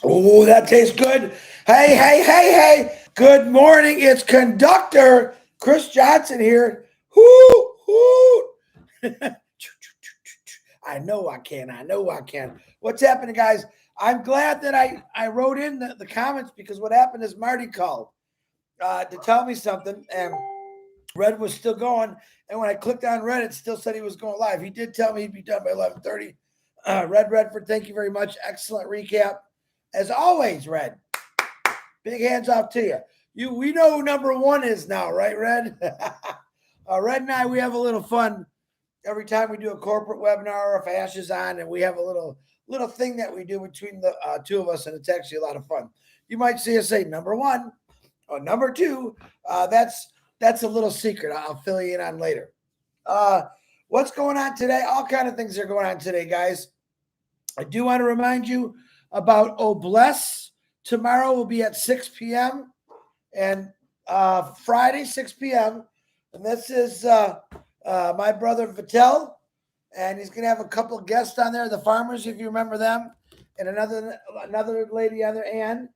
Oh, that tastes good. Hey, hey, hey, hey. Good morning. It's conductor Chris Johnson here. Whoo, whoo. I know I can. I know I can. What's happening, guys? I'm glad that I wrote in the comments because what happened is Marty called to tell me something, and Red was still going. And when I clicked on Red, it still said he was going live. He did tell me he'd be done by 11:30. Red Redford, thank you very much. Excellent recap. As always, Red, big hands off to you. We know who number one is now, right, Red? Red and I, we have a little fun every time we do a corporate webinar or if Ash is on, and we have a little thing that we do between the two of us, and it's actually a lot of fun. You might see us say number one or number two. That's a little secret. I'll fill you in on later. What's going on today? All kind of things are going on today, guys. I do want to remind you about Oh Bless. Tomorrow will be at 6 p.m. and Friday, 6 p.m. And this is my brother Vittel, and he's going to have a couple of guests on there, the farmers, if you remember them, and another lady on there, Ann.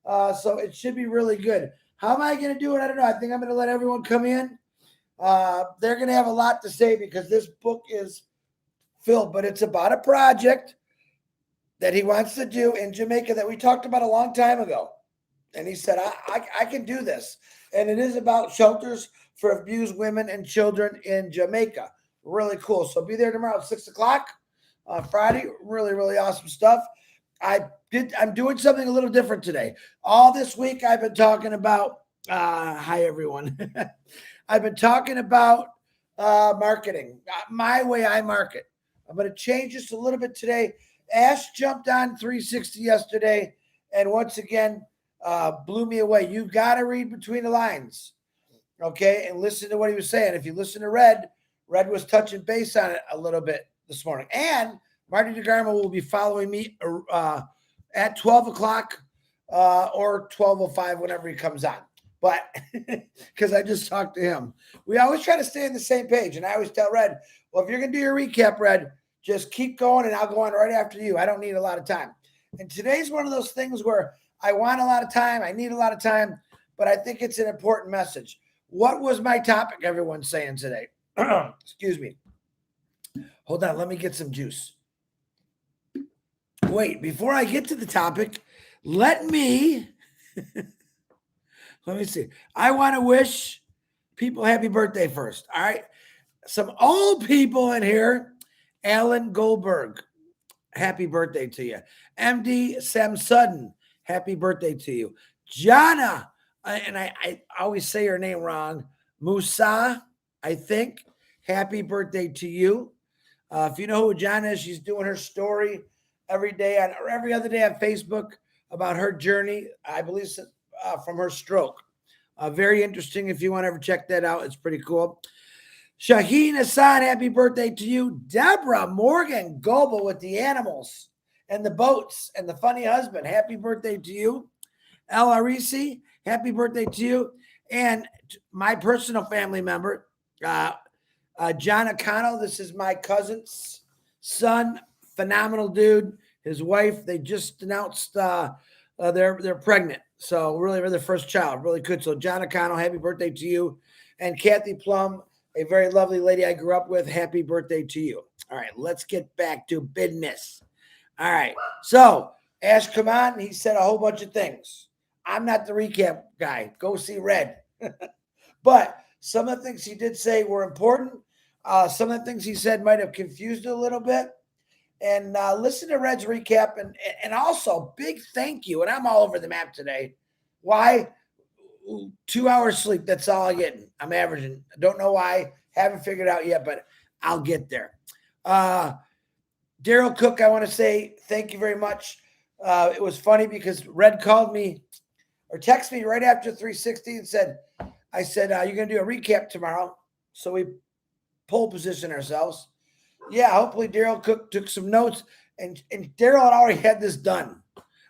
So it should be really good. How am I going to do it? I don't know. I think I'm going to let everyone come in. They're going to have a lot to say because this book is filled, but it's about a project that he wants to do in Jamaica that we talked about a long time ago. And he said, I can do this. And it is about shelters for abused women and children in Jamaica. Really cool. So be there tomorrow at 6 o'clock on Friday. Really, really awesome stuff. I'm doing something a little different today. All this week I've been talking about, hi everyone. I've been talking about marketing, my way I market. I'm going to change this a little bit today. Ash jumped on 360 yesterday and once again blew me away. You got to read between the lines, okay, and listen to what he was saying. If you listen to Red was touching base on it a little bit this morning. And Marty DeGarmo will be following me at 12 o'clock or 12:05 whenever he comes on. But because I just talked to him. We always try to stay on the same page. And I always tell Red, well, if you're going to do your recap, Red, just keep going and I'll go on right after you. I don't need a lot of time. And today's one of those things where I want a lot of time. I need a lot of time, but I think it's an important message. What was my topic everyone's saying today? Excuse me. Hold on. Let me get some juice. Wait, before I get to the topic, let me see. I want to wish people happy birthday first. All right. Some old people in here. Alan Goldberg, happy birthday to you. MD Sam Sudden, happy birthday to you. Jana, and I always say her name wrong, Musa, I think, happy birthday to you. If you know who Jana is, she's doing her story every day or every other day on Facebook about her journey, I believe, from her stroke. Very interesting. If you want to ever check that out, it's pretty cool. Shaheen Hassan, happy birthday to you. Deborah Morgan Goebel with the animals and the boats and the funny husband, happy birthday to you. El Arisi, happy birthday to you. And my personal family member, John O'Connell, this is my cousin's son, phenomenal dude. His wife, they just announced they're pregnant. So really, they're their first child, really good. So John O'Connell, happy birthday to you. And Kathy Plum, a very lovely lady I grew up with. Happy birthday to you. All right, let's get back to business. All right, so Ash, come on. He said a whole bunch of things. I'm not the recap guy. Go see Red. But some of the things he did say were important. Some of the things he said might have confused a little bit. And listen to Red's recap. And also, big thank you. And I'm all over the map today. Why? 2 hours sleep. That's all I get. I'm averaging. I don't know why. Haven't figured out yet, but I'll get there. Daryl Cook, I want to say thank you very much. It was funny because Red called me or texted me right after 360 and said, you're going to do a recap tomorrow. So we pole position ourselves. Yeah, hopefully Daryl Cook took some notes. And Daryl had already had this done.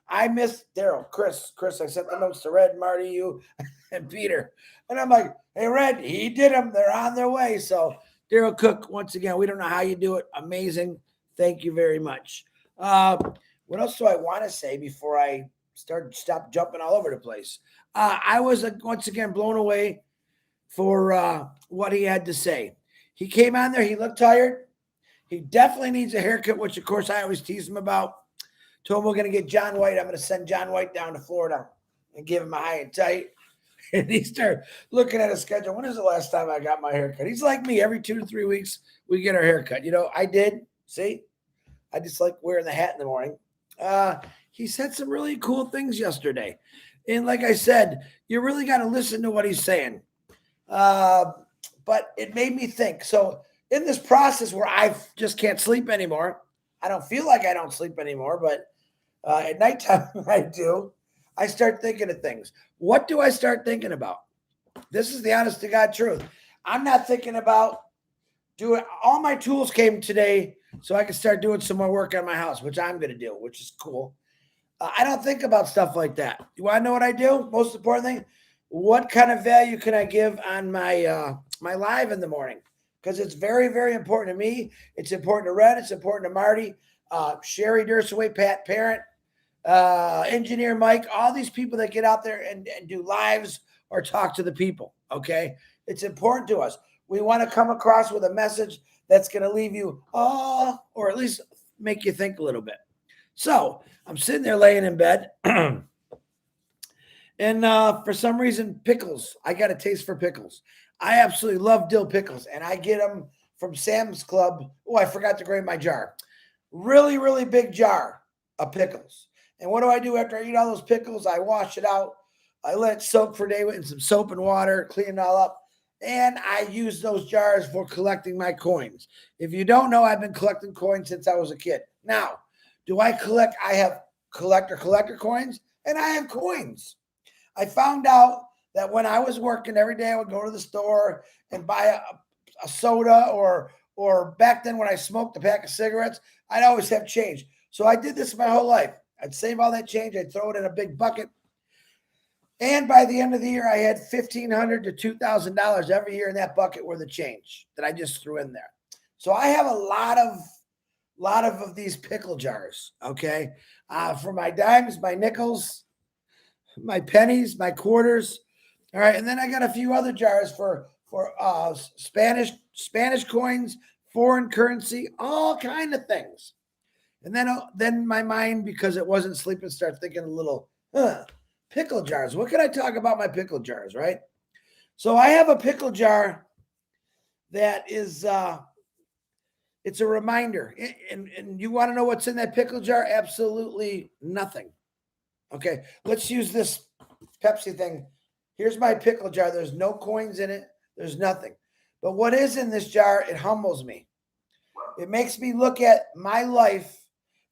I missed Daryl, Chris, I sent the notes to Red, Marty, you, and Peter. And I'm like, hey, Red, he did them. They're on their way. So Daryl Cook, once again, we don't know how you do it. Amazing. Thank you very much. what else do I want to say before I stop jumping all over the place? I was once again blown away for what he had to say. He came on there. He looked tired. He definitely needs a haircut, which of course I always tease him about. Told him we're going to get John White. I'm going to send John White down to Florida and give him a high and tight. And he started looking at his schedule. When is the last time I got my haircut? He's like me. Every 2 to 3 weeks, we get our haircut. I did. See? I just like wearing the hat in the morning. He said some really cool things yesterday. And like I said, you really got to listen to what he's saying. But it made me think. So in this process where I just can't sleep anymore, I don't feel like I don't sleep anymore, but at nighttime I do. I start thinking of things. What do I start thinking about? This is the honest to God truth. I'm not thinking about doing, all my tools came today so I can start doing some more work on my house, which I'm going to do, which is cool. I don't think about stuff like that. You want to know what I do? Most important thing, what kind of value can I give on my my live in the morning? Because it's very, very important to me. It's important to Red. It's important to Marty, Sherry Dursaway, Pat Parent, Engineer Mike, all these people that get out there and do lives or talk to the people, okay? It's important to us. We want to come across with a message that's going to leave you, or at least make you think a little bit. So I'm sitting there laying in bed, and for some reason, pickles. I got a taste for pickles. I absolutely love dill pickles, and I get them from Sam's Club. Oh, I forgot to grab my jar. Really, really big jar of pickles. And what do I do after I eat all those pickles? I wash it out. I let it soak for a day in some soap and water, clean it all up. And I use those jars for collecting my coins. If you don't know, I've been collecting coins since I was a kid. Now, do I collect? I have collector coins, and I have coins. I found out that when I was working every day, I would go to the store and buy a soda, or back then when I smoked a pack of cigarettes, I'd always have change. So I did this my whole life. I'd save all that change. I'd throw it in a big bucket. And by the end of the year, I had $1,500 to $2,000 every year in that bucket worth of change that I just threw in there. So I have a lot of these pickle jars, okay? For my dimes, my nickels, my pennies, my quarters. All right, and then I got a few other jars for Spanish coins, foreign currency, all kind of things. And then my mind, because it wasn't sleeping, started thinking a little, pickle jars. What can I talk about my pickle jars, right? So I have a pickle jar that is, it's a reminder. And you want to know what's in that pickle jar? Absolutely nothing. Okay, let's use this Pepsi thing. Here's my pickle jar. There's no coins in it. There's nothing. But what is in this jar, it humbles me. It makes me look at my life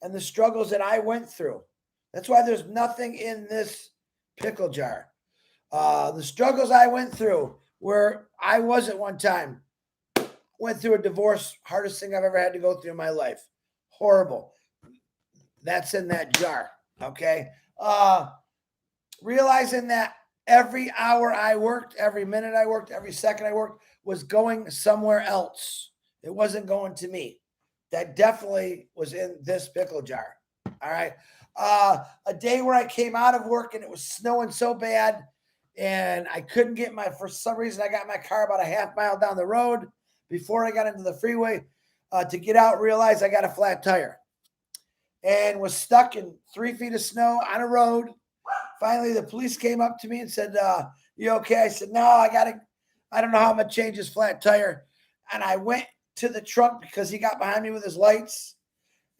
and the struggles that I went through. That's why there's nothing in this pickle jar. The struggles I went through, where I was at one time, went through a divorce, hardest thing I've ever had to go through in my life. Horrible. That's in that jar, okay? Realizing that every hour I worked, every minute I worked, every second I worked was going somewhere else. It wasn't going to me. That definitely was in this pickle jar. All right. A day where I came out of work and it was snowing so bad and I couldn't get for some reason, I got my car about a half mile down the road before I got into the freeway to get out, realized I got a flat tire and was stuck in 3 feet of snow on a road. Finally, the police came up to me and said, you okay? I said, no, I don't know how I'm going to change this flat tire. And I went to the trunk because he got behind me with his lights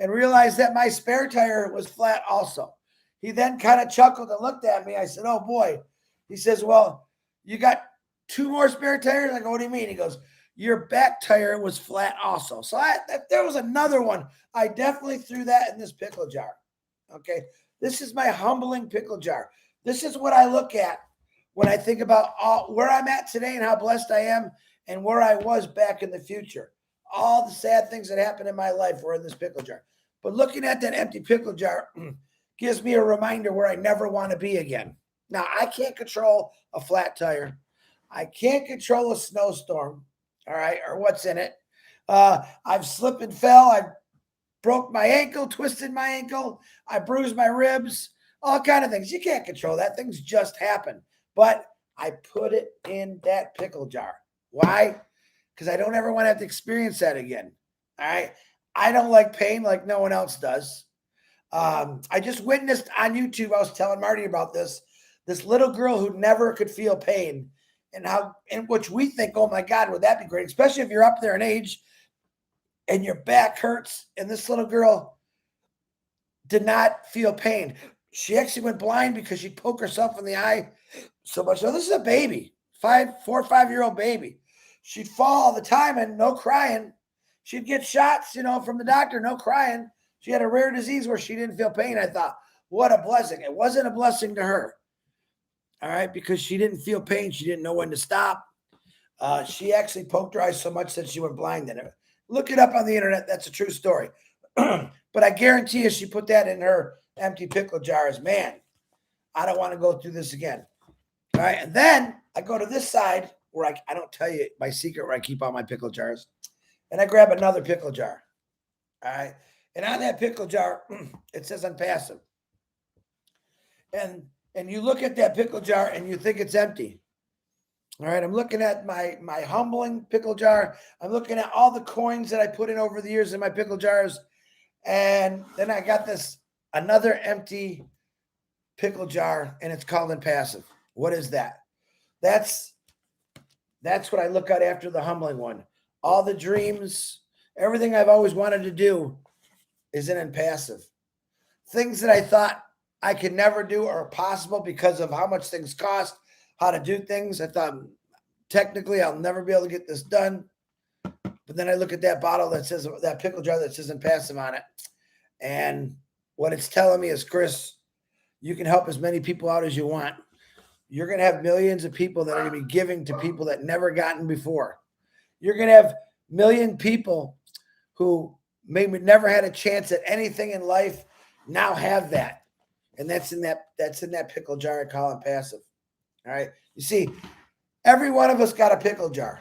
and realized that my spare tire was flat also. He then kind of chuckled and looked at me. I said, oh boy. He says, well, you got 2 more spare tires? I go, what do you mean? He goes, your back tire was flat also. So there was another one. I definitely threw that in this pickle jar. Okay. This is my humbling pickle jar. This is what I look at when I think about where I'm at today and how blessed I am and where I was back in the future. All the sad things that happened in my life were in this pickle jar. But looking at that empty pickle jar gives me a reminder where I never want to be again. Now, I can't control a flat tire. I can't control a snowstorm, all right, or what's in it. I've slipped and fell. I've broke my ankle, twisted my ankle. I bruised my ribs, all kind of things. You can't control that. Things just happen. But I put it in that pickle jar. Why? Because I don't ever want to have to experience that again. All right. I don't like pain like no one else does. I just witnessed on YouTube, I was telling Marty about this little girl who never could feel pain, and how, in which we think, oh my God, would that be great? Especially if you're up there in age and your back hurts. And this little girl did not feel pain. She actually went blind because she'd poke herself in the eye so much. Now, this is a baby, 4 or 5 year old baby. She'd fall all the time and no crying. She'd get shots, from the doctor, no crying. She had a rare disease where she didn't feel pain. I thought, what a blessing. It wasn't a blessing to her. All right, because she didn't feel pain. She didn't know when to stop. She actually poked her eyes so much that she went blind in it. Look it up on the internet. That's a true story. But I guarantee you she put that in her empty pickle jars. Man, I don't want to go through this again. All right, and then I go to this side where I don't tell you my secret where I keep all my pickle jars. And I grab another pickle jar. All right. And on that pickle jar, it says Onpassive. And you look at that pickle jar and you think it's empty. All right. I'm looking at my humbling pickle jar. I'm looking at all the coins that I put in over the years in my pickle jars. And then I got another empty pickle jar, and it's called Onpassive. What is that? That's what I look at after the humbling one. All the dreams, everything I've always wanted to do is in Onpassive. Things that I thought I could never do are possible because of how much things cost, how to do things. I thought, technically, I'll never be able to get this done. But then I look at that bottle that says, that pickle jar that says Onpassive on it. And what it's telling me is, Chris, you can help as many people out as you want. You're going to have millions of people that are going to be giving to people that never gotten before. You're going to have million people who maybe never had a chance at anything in life now have that. And that's in that pickle jar I call Onpassive. All right. You see, every one of us got a pickle jar.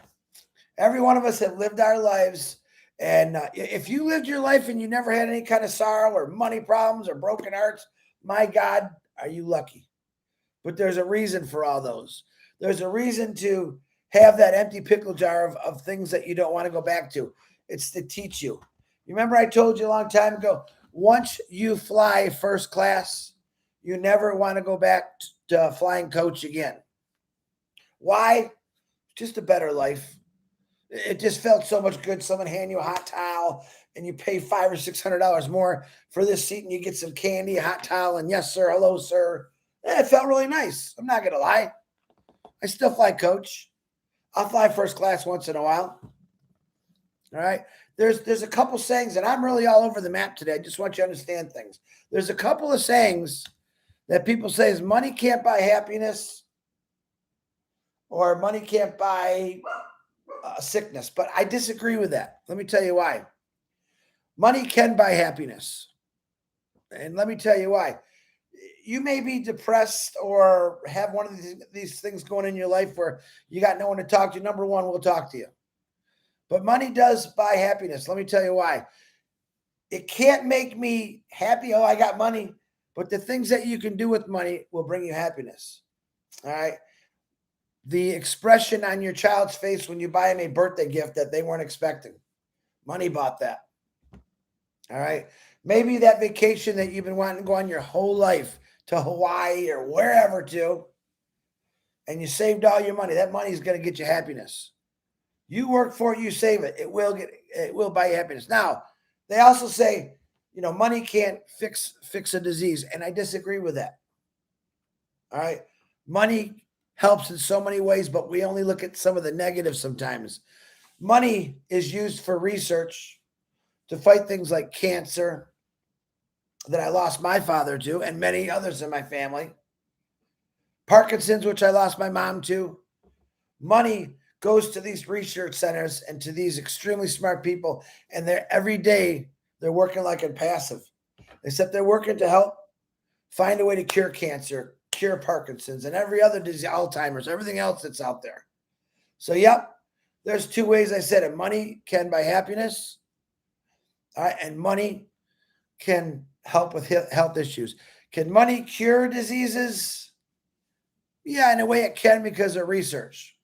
Every one of us have lived our lives. And if you lived your life and you never had any kind of sorrow or money problems or broken hearts, my God, are you lucky? But there's a reason for all those. There's a reason to have that empty pickle jar of things that you don't want to go back to. It's to teach you. You remember I told you a long time ago, once you fly first class, you never want to go back to flying coach again. Why? Just a better life. It just felt so much good. Someone hand you a hot towel and you pay $500 or $600 more for this seat and you get some candy, a hot towel, and yes, sir, hello, sir. It felt really nice. I'm not going to lie. I still fly coach. I'll fly first class once in a while. All right. There's a couple sayings, and I'm really all over the map today. I just want you to understand things. There's a couple of sayings that people say is money can't buy happiness or money can't buy sickness, but I disagree with that. Let me tell you why. Money can buy happiness. And let me tell you why. You may be depressed or have one of these things going in your life where you got no one to talk to. Number one, we'll talk to you. But money does buy happiness. Let me tell you why. It can't make me happy. Oh, I got money. But the things that you can do with money will bring you happiness. All right. The expression on your child's face when you buy them a birthday gift that they weren't expecting. Money bought that. All right. Maybe that vacation that you've been wanting to go on your whole life to Hawaii or wherever to, and you saved all your money. That money is going to get you happiness. You work for it, you save it. It will buy you happiness. Now, they also say, money can't fix a disease, and I disagree with that. All right. Money helps in so many ways, but we only look at some of the negatives sometimes. Money is used for research to fight things like cancer that I lost my father to, and many others in my family. Parkinson's, which I lost my mom to. Money goes to these research centers and to these extremely smart people, and every day they're working like Onpassive, except they're working to help find a way to cure cancer, cure Parkinson's, and every other disease, Alzheimer's, everything else that's out there. So, yep, there's two ways I said it. Money can buy happiness, and money can help with health issues. Can money cure diseases? Yeah, in a way it can because of research.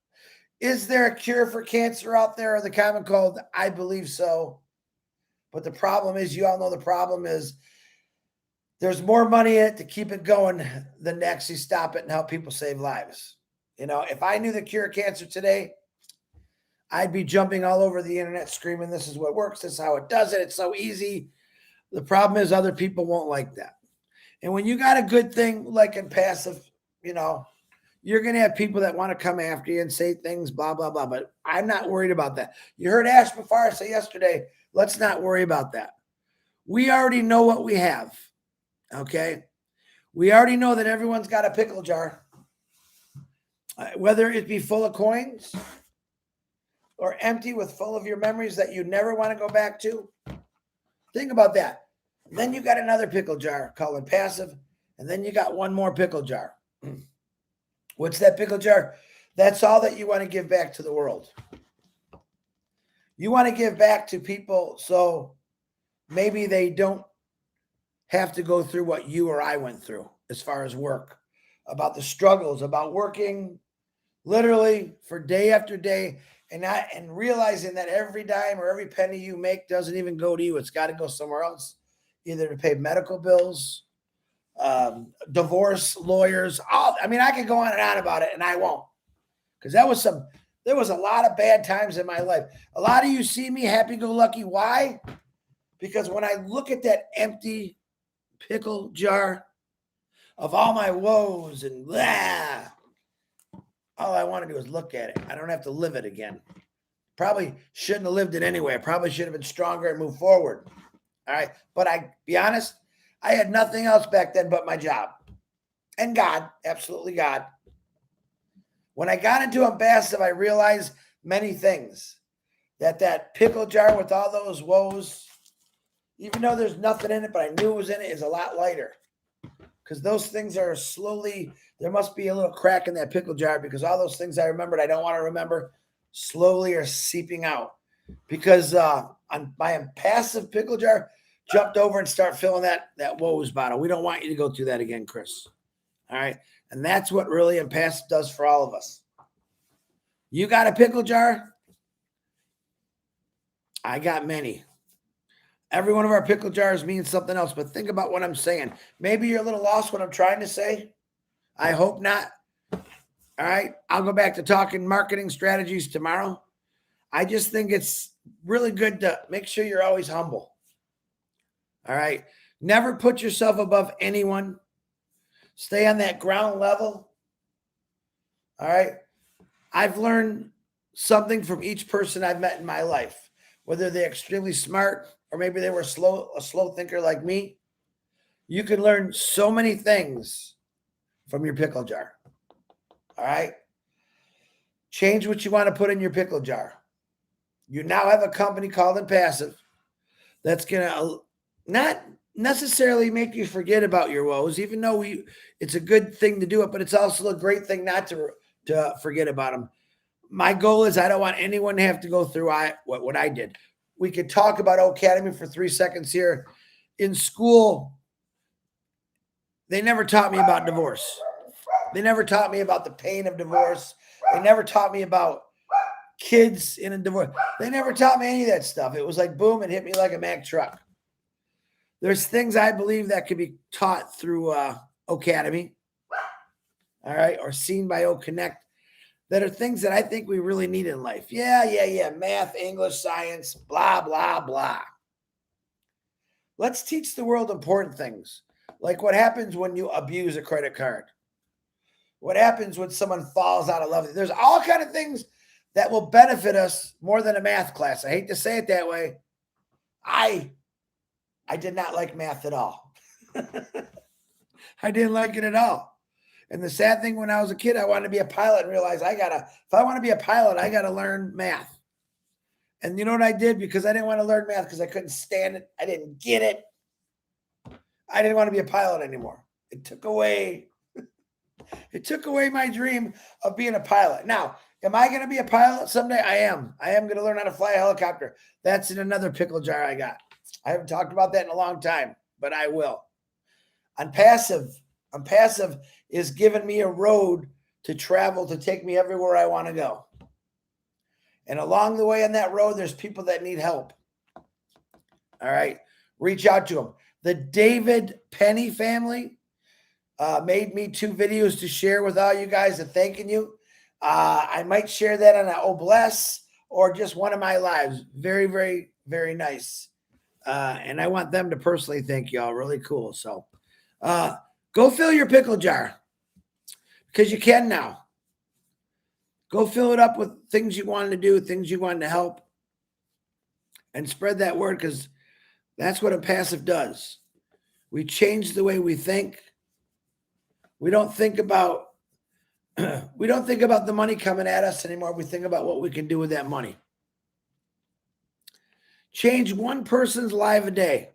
Is there a cure for cancer out there or the common cold? I believe so. But the problem is, you all know the problem is there's more money in it to keep it going than to actually stop it and help people save lives. If I knew the cure of cancer today, I'd be jumping all over the internet screaming, this is what works, this is how it does it, it's so easy. The problem is other people won't like that. And when you got a good thing like Onpassive, you're going to have people that want to come after you and say things, blah, blah, blah. But I'm not worried about that. You heard Ash Bafar say yesterday, let's not worry about that. We already know what we have, okay? We already know that everyone's got a pickle jar, whether it be full of coins or empty with full of your memories that you never want to go back to. Think about that. And then you got another pickle jar called Onpassive, and then you got one more pickle jar. What's that pickle jar? That's all that you want to give back to the world. You want to give back to people so maybe they don't have to go through what you or I went through as far as work, about the struggles, about working literally for day after day and realizing that every dime or every penny you make doesn't even go to you. It's got to go somewhere else, either to pay medical bills, divorce lawyers. I could go on and on about it, and I won't, because there was a lot of bad times in my life. A lot of you see me happy-go-lucky. Why? Because when I look at that empty pickle jar of all my woes and blah, all I want to do is look at it. I don't have to live it again. Probably shouldn't have lived it anyway. I probably should have been stronger and moved forward. All right. But be honest, I had nothing else back then but my job and God, absolutely God. When I got into Onpassive, I realized many things. That pickle jar with all those woes, even though there's nothing in it, but I knew it was in it, is a lot lighter. Because those things are slowly, there must be a little crack in that pickle jar, because all those things I remembered, I don't want to remember, slowly are seeping out. Because on my Onpassive pickle jar, jumped over and start filling that woes bottle. We don't want you to go through that again, Chris. All right. And that's what really Onpassive does for all of us. You got a pickle jar? I got many. Every one of our pickle jars means something else, but think about what I'm saying. Maybe you're a little lost what I'm trying to say. I hope not. All right. I'll go back to talking marketing strategies tomorrow. I just think it's really good to make sure you're always humble. All right. Never put yourself above anyone. Stay on that ground level. All right. I've learned something from each person I've met in my life, whether they're extremely smart or maybe they were a slow thinker like me. You can learn so many things from your pickle jar. All right. Change what you want to put in your pickle jar. You now have a company called Onpassive that's going to not necessarily make you forget about your woes, even though it's a good thing to do it, but it's also a great thing not to forget about them. My goal is I don't want anyone to have to go through what I did. We could talk about Academy for 3 seconds here. In school, they never taught me about divorce. They never taught me about the pain of divorce. They never taught me about kids in a divorce. They never taught me any of that stuff. It was like, boom, it hit me like a Mack truck. There's things I believe that could be taught through Academy, all right, or seen by Connect, that are things that I think we really need in life. Yeah. Math, English, science, blah, blah, blah. Let's teach the world important things, like what happens when you abuse a credit card. What happens when someone falls out of love? There's all kinds of things that will benefit us more than a math class. I hate to say it that way. I did not like math at all. I didn't like it at all. And the sad thing, when I was a kid, I wanted to be a pilot and realized if I want to be a pilot, I got to learn math. And you know what I did? Because I didn't want to learn math because I couldn't stand it. I didn't get it. I didn't want to be a pilot anymore. It took away my dream of being a pilot. Now, am I going to be a pilot someday? I am. I am going to learn how to fly a helicopter. That's in another pickle jar I got. I haven't talked about that in a long time. but I will. Onpassive is giving me a road to travel to take me everywhere I want to go. And along the way on that road, there's people that need help. All right. Reach out to them. The David Penny family made me 2 videos to share with all you guys and thanking you. I might share that on an Oh Bless or just one of my lives. Very, very, very nice. And I want them to personally thank y'all. Really cool. So go fill your pickle jar because you can now. Go fill it up with things you wanted to do, things you wanted to help, and spread that word because that's what Onpassive does. We change the way we think. We don't think about the money coming at us anymore. We think about what we can do with that money. Change one person's life a day.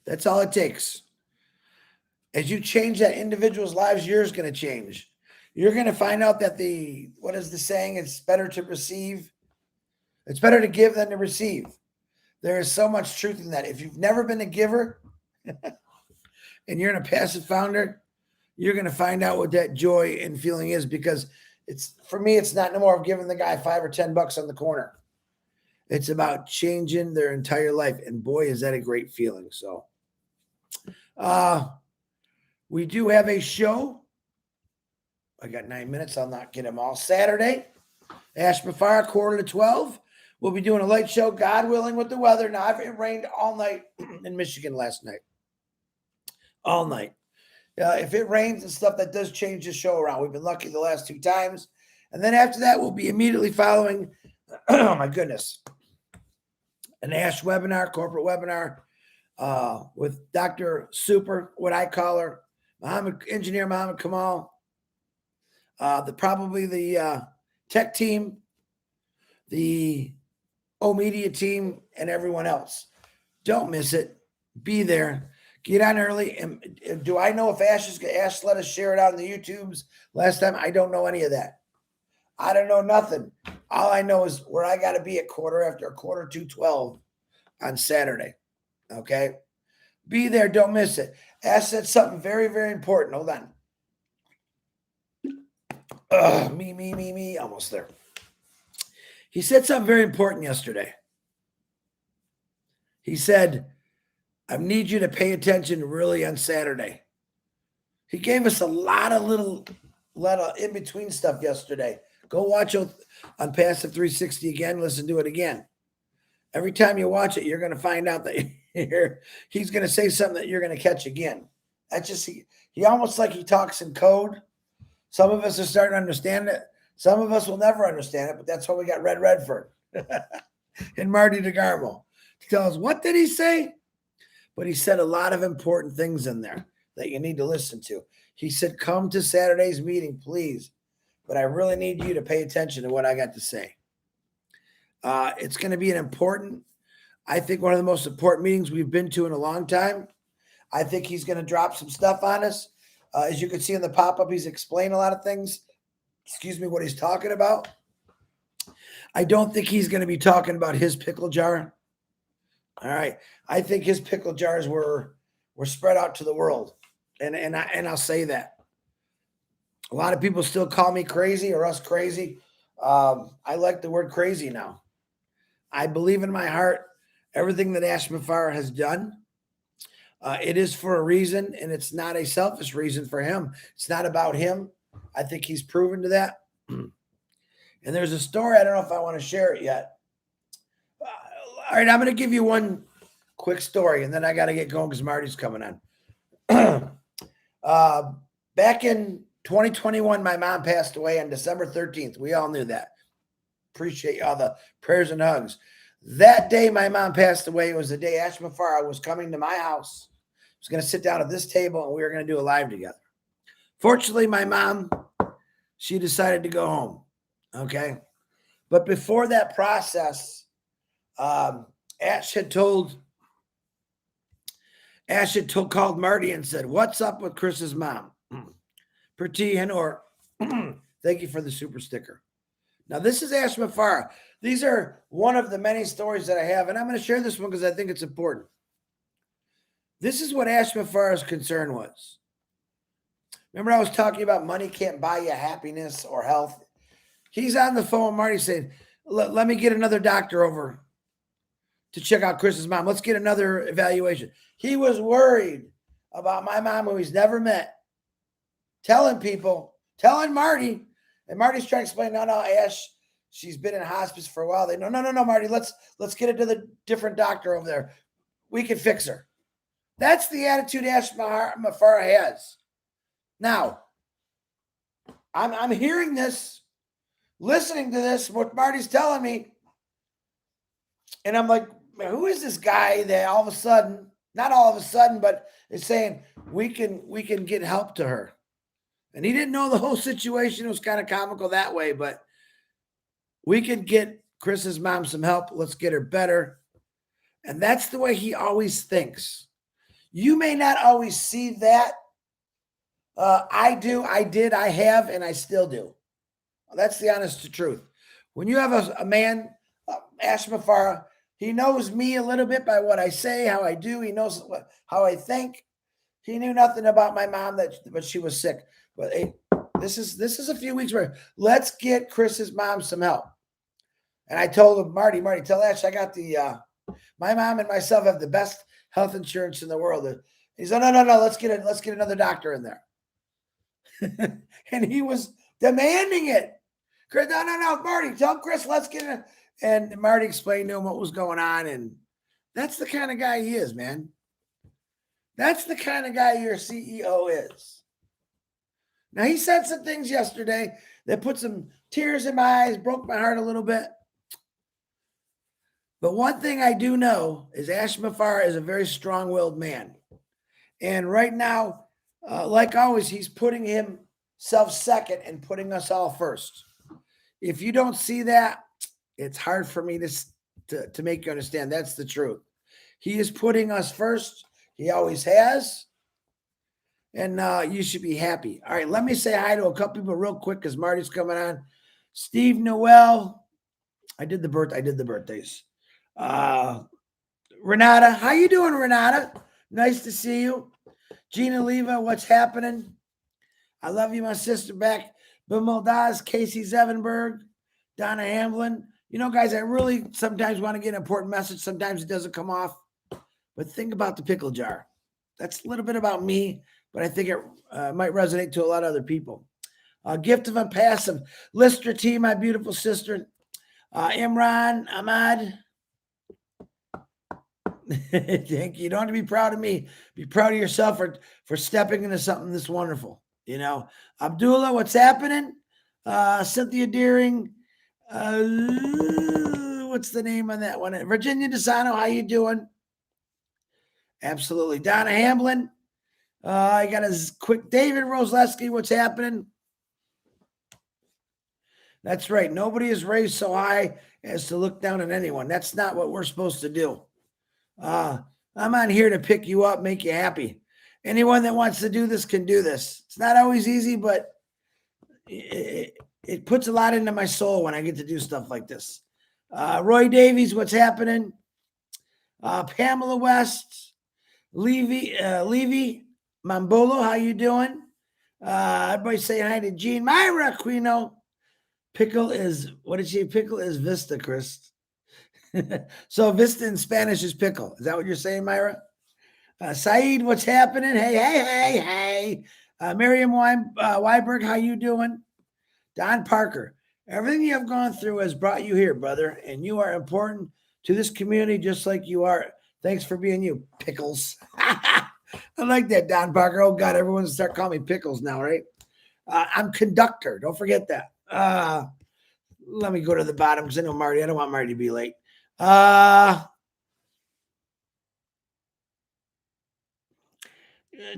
That's all it takes. As you change that individual's lives, yours going to change. You're going to find out that what is the saying? It's better to receive. It's better to give than to receive. There is so much truth in that. If you've never been a giver and you're an Onpassive founder, you're going to find out what that joy and feeling is because for me, it's not no more of giving the guy $5 or $10 on the corner. It's about changing their entire life. And boy, is that a great feeling. So we do have a show. I got 9 minutes. I'll not get them all. Saturday, Ashmafara, 11:45. We'll be doing a light show, God willing, with the weather. Now, it rained all night in Michigan last night. All night. If it rains and stuff, that does change the show around. We've been lucky the last 2 times. And then after that, we'll be immediately following, oh my goodness, an ASH webinar, corporate webinar with Dr. Super, what I call her, Engineer Muhammad Kamal. Probably the tech team, the media team, and everyone else. Don't miss it. Be there. Get on early. And do I know if Ash let us share it out on the YouTubes last time? I don't know any of that. I don't know nothing. All I know is where I got to be at 12 on Saturday. Okay? Be there. Don't miss it. Ash said something very, very important. Hold on. Me. Almost there. He said something very important yesterday. He said, I need you to pay attention really on Saturday. He gave us a lot of in-between stuff yesterday. Go watch Onpassive 360 again. Listen to it again. Every time you watch it, you're going to find out that he's going to say something that you're going to catch again. That's just, he almost like he talks in code. Some of us are starting to understand it. Some of us will never understand it, but that's why we got Red Redford and Marty DeGarmo to tell us, what did he say? But he said a lot of important things in there that you need to listen to. He said, come to Saturday's meeting, please. But I really need you to pay attention to what I got to say. It's going to be I think one of the most important meetings we've been to in a long time. I think he's going to drop some stuff on us. As you can see in the pop-up, he's explained a lot of things. Excuse me, what he's talking about. I don't think he's going to be talking about his pickle jar. All right. I think his pickle jars were spread out to the world. And I'll say that. A lot of people still call me crazy or us crazy. I like the word crazy now. I believe in my heart everything that Ashmafara has done. It is for a reason, and it's not a selfish reason for him. It's not about him. I think he's proven to that. And there's a story. I don't know if I want to share it yet. All right, I'm going to give you one quick story, and then I got to get going because Marty's coming on. Back in 2021, my mom passed away on December 13th. We all knew that. Appreciate all the prayers and hugs. That day my mom passed away. It was the day Ashmafara was coming to my house. I was going to sit down at this table, and we were going to do a live together. Fortunately, my mom, she decided to go home. Okay. But before that process, Ash had called Marty and said, what's up with Chris's mom? Pretty Henor, thank you for the super sticker. Now, this is Ashmafara. These are one of the many stories that I have, and I'm going to share this one because I think it's important. This is what Ashma Farah's concern was. Remember I was talking about money can't buy you happiness or health? He's on the phone with Marty saying, let me get another doctor over to check out Chris's mom. Let's get another evaluation. He was worried about my mom, who he's never met, telling Marty, and Marty's trying to explain, no, Ash, she's been in hospice for a while. They no, Marty, let's get into the different doctor over there. We can fix her. That's the attitude Ashma Farah has. Now, I'm hearing this, listening to this, what Marty's telling me, and I'm like, man, who is this guy that all of a sudden, not all of a sudden, but is saying we can get help to her? And he didn't know the whole situation. It was kind of comical that way, but we can get Chris's mom some help. Let's get her better. And that's the way he always thinks. You may not always see that. I do, I did, I have, and I still do. That's the honest truth. When you have a man, Ashma Farah, he knows me a little bit by what I say, how I do. He knows how I think. He knew nothing about my mom, but she was sick. But hey, this is a few weeks where let's get Chris's mom some help. And I told him, Marty, tell Ash I got my mom and myself have the best health insurance in the world. He said, no, let's get another doctor in there. And he was demanding it. Chris, no, Marty, tell Chris, let's get it. And Marty explained to him what was going on. And that's the kind of guy he is, man. That's the kind of guy your CEO is. Now, he said some things yesterday that put some tears in my eyes, broke my heart a little bit. But one thing I do know is Ashma Farah is a very strong-willed man. And right now, like always, he's putting himself second and putting us all first. If you don't see that, it's hard for me to make you understand. That's the truth. He is putting us first. He always has. And you should be happy. All right, let me say hi to a couple people real quick because Marty's coming on. Steve Noel. I did the birthdays. Renata. How you doing, Renata? Nice to see you. Gina Leva, what's happening? I love you, my sister back. Bill Moldaz, Casey Zevenberg, Donna Hamlin. You know, guys, I really sometimes want to get an important message. Sometimes it doesn't come off. But think about the pickle jar. That's a little bit about me, but I think it might resonate to a lot of other people. Gift of Onpassive. Lister T, my beautiful sister. Imran, Ahmad. Thank you. You don't have to be proud of me. Be proud of yourself for stepping into something this wonderful. You know, Abdullah, what's happening? Cynthia Deering. What's the name on that one? Virginia DeSano, how you doing? Absolutely. Donna Hamlin. I got a quick David Rosleski. What's happening? That's right. Nobody is raised so high as to look down on anyone. That's not what we're supposed to do. I'm on here to pick you up, make you happy. Anyone that wants to do this can do this. It's not always easy, but it puts a lot into my soul when I get to do stuff like this. Roy Davies, what's happening? Pamela West, Levy Mambolo, how you doing? Everybody say hi to Jean. Myra Aquino. Pickle is, what did she? Pickle is Vista, Chris. So Vista in Spanish is pickle. Is that what you're saying, Myra? Saeed, what's happening? Hey. Miriam Weiberg, how you doing? Don Parker, everything you have gone through has brought you here, brother, and you are important to this community just like you are. Thanks for being you, Pickles. I like that, Don Parker. Oh, God, everyone's start calling me Pickles now, right? I'm conductor. Don't forget that. Let me go to the bottom because I know Marty. I don't want Marty to be late.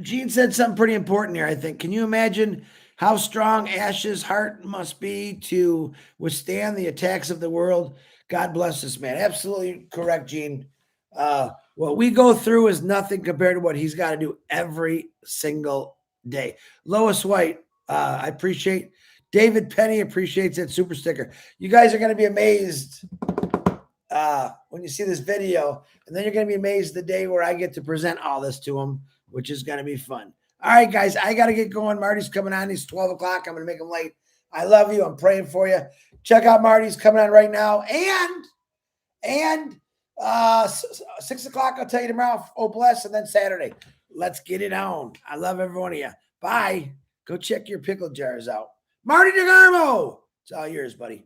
Gene said something pretty important here, I think. Can you imagine how strong Ash's heart must be to withstand the attacks of the world? God bless this man. Absolutely correct, Gene. What we go through is nothing compared to what he's got to do every single day. Lois White, I appreciate. David Penny appreciates that super sticker. You guys are going to be amazed when you see this video, and then you're going to be amazed the day where I get to present all this to them, which is going to be fun. All right, guys, I got to get going. Marty's coming on. He's 12 o'clock. I'm going to make him late. I love you. I'm praying for you. Check out Marty's coming on right now. And 6 o'clock, I'll tell you tomorrow. Oh, bless. And then Saturday. Let's get it on. I love every one of you. Bye. Go check your pickle jars out. Marty DeGarmo. It's all yours, buddy.